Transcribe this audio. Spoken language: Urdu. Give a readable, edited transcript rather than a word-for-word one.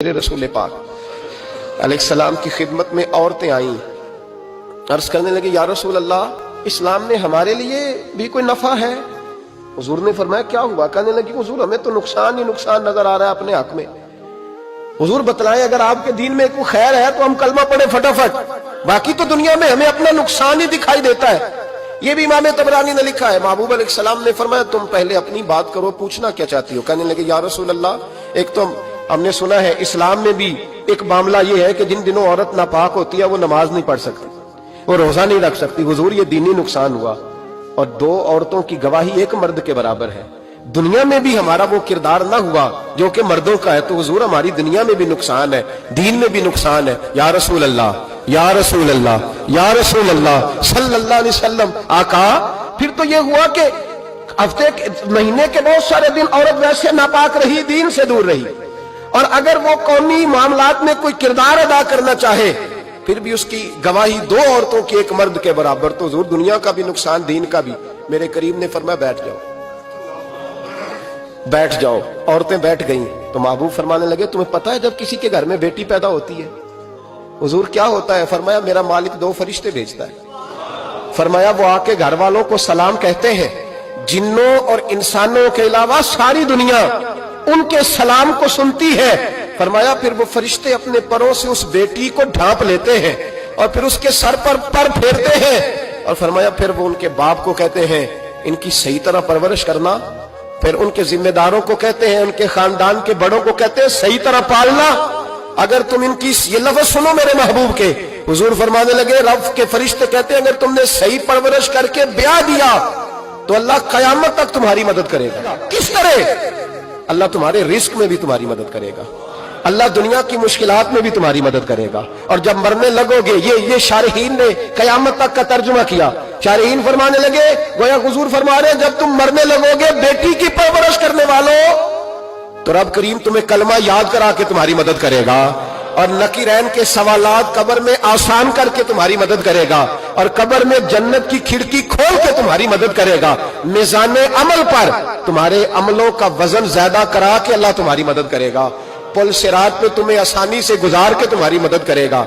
میرے رسول پاک علیہ السلام کی خدمت میں عورتیں آئیں، عرض کرنے لگے یا رسول اللہ اسلام میں ہمارے لیے بھی کوئی نفع ہے؟ حضور نے فرمایا کیا ہوا؟ کہنے لگی حضور ہمیں تو نقصان ہی نقصان نظر آ رہا ہے اپنے حق میں۔ حضور بتلائیں اگر آپ کے دین میں کوئی خیر ہے تو ہم کلمہ پڑھیں فٹافٹ، باقی تو دنیا میں ہمیں اپنا نقصان ہی دکھائی دیتا ہے۔ یہ بھی امام طبرانی نے لکھا ہے، محبوب علیہ السلام نے فرمایا تم پہلے اپنی بات کرو، پوچھنا کیا چاہتی ہو؟ کہنے لگے یا رسول اللہ ایک تو ہم نے سنا ہے اسلام میں بھی ایک معاملہ یہ ہے کہ جن دنوں عورت ناپاک ہوتی ہے وہ نماز نہیں پڑھ سکتی، وہ روزہ نہیں رکھ سکتی۔ حضور یہ دینی نقصان ہوا، اور دو عورتوں کی گواہی ایک مرد کے برابر ہے۔ دنیا میں بھی ہمارا وہ کردار نہ ہوا جو کہ مردوں کا ہے، تو حضور ہماری دنیا میں بھی نقصان ہے، دین میں بھی نقصان ہے۔ یا رسول اللہ یا رسول اللہ یا رسول اللہ صلی اللہ علیہ وسلم آقا۔ پھر تو یہ ہوا کہ ہفتے مہینے کے بہت سارے دن عورت ویسے ناپاک رہی، دین سے دور رہی، اور اگر وہ قومی معاملات میں کوئی کردار ادا کرنا چاہے پھر بھی اس کی گواہی دو عورتوں کی ایک مرد کے برابر، تو حضور دنیا کا بھی نقصان دین کا بھی۔ میرے کریم نے فرمایا بیٹھ جاؤ بیٹھ جاؤ۔ عورتیں بیٹھ گئیں تو محبوب فرمانے لگے تمہیں پتہ ہے جب کسی کے گھر میں بیٹی پیدا ہوتی ہے حضور کیا ہوتا ہے؟ فرمایا میرا مالک دو فرشتے بھیجتا ہے، فرمایا وہ آ کے گھر والوں کو سلام کہتے ہیں، جنوں اور انسانوں کے علاوہ ساری دنیا ان کے سلام کو سنتی ہے۔ فرمایا پھر وہ فرشتے اپنے پروں سے اس بیٹی کو ڈھانپ لیتے ہیں اور پھر اس کے سر پر پھیرتے ہیں، اور فرمایا پھر وہ ان کے باپ کو کہتے ہیں ان کی صحیح طرح پرورش کرنا، پھر ان کے ذمہ داروں کو کہتے ہیں، ان کے خاندان کے بڑوں کو کہتے ہیں صحیح طرح پالنا۔ اگر تم ان کی یہ لفظ سنو میرے محبوب کے، حضور فرمانے لگے رب کے فرشتے کہتے ہیں اگر تم نے صحیح پرورش کر کے بیاہ دیا تو اللہ قیامت تک تمہاری مدد کرے گا۔ کس طرح؟ اللہ تمہارے رزق میں بھی تمہاری مدد کرے گا، اللہ دنیا کی مشکلات میں بھی تمہاری مدد کرے گا، اور جب مرنے لگو گے یہ شارحین نے قیامت تک کا ترجمہ کیا۔ شارحین فرمانے لگے گویا حضور فرما رہے ہیں جب تم مرنے لگو گے بیٹی کی پرورش کرنے والوں تو رب کریم تمہیں کلمہ یاد کرا کے تمہاری مدد کرے گا، اور نکیرین کے سوالات قبر میں آسان کر کے تمہاری مدد کرے گا، اور قبر میں جنت کی کھڑکی کھول کے تمہاری مدد کرے گا، میزان عمل پر تمہارے عملوں کا وزن زیادہ کرا کے اللہ تمہاری مدد کرے گا، پل صراط پہ تمہیں آسانی سے گزار کے تمہاری مدد کرے گا،